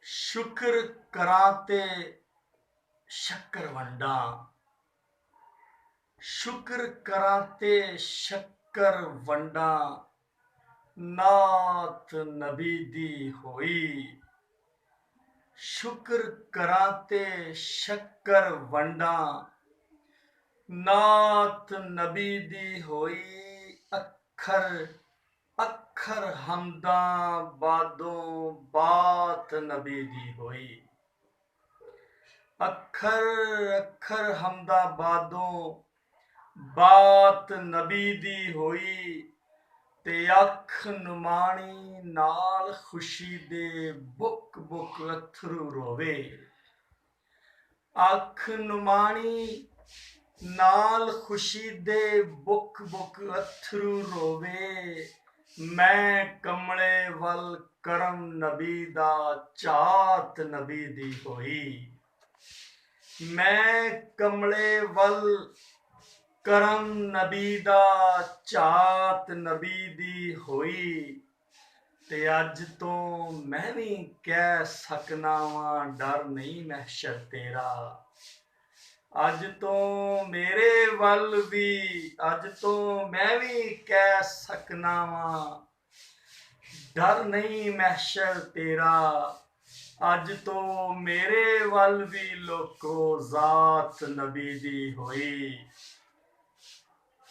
शुक्र करा ते शक्कर वंडा, शुक्र करा ते शक्कर वंडा, नात नबी दी होई। शुक्र करा ते शक्कर वंडा, नात नबी दी होई। अखर अखर हमदा बादों बात नबी दी होई। अखर अखर हमदा बादों बात नबी दी होई। ते अख नुमानी नाल खुशी दे बुक बुक अथरू रोवे। अख नुमानी नाल खुशी दे बुक बुक अथरू रोवे। मैं कमले वल करम नबी दा चात नबी दी होई। मैं कमले वल करम नबी दा चात नबी दी होई। ते अज तो मैं भी कह सकना वां डर नहीं महशर तेरा। अज तो मेरे वल भी अज तो मैं भी कह सकना वां डर नहीं महशर तेरा। अज तो मेरे वल भी लोको जात नबी दी होई।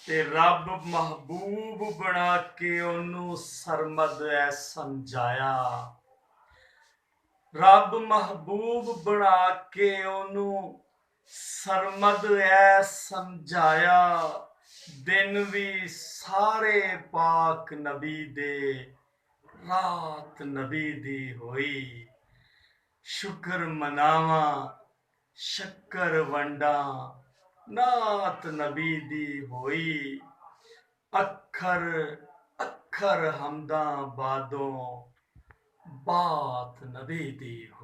ते रब महबूब बना के ओनू सरमद ऐ समझाया। रब महबूब बना के ओनू सरमद ऐ समझाया। दिन भी सारे पाक नबी दे, रात नबी दी होई। शुक्र मनावा शक्कर वंडा, नात नबी दी होई। अखर अखर हमदा बादों बात नबी दी होई।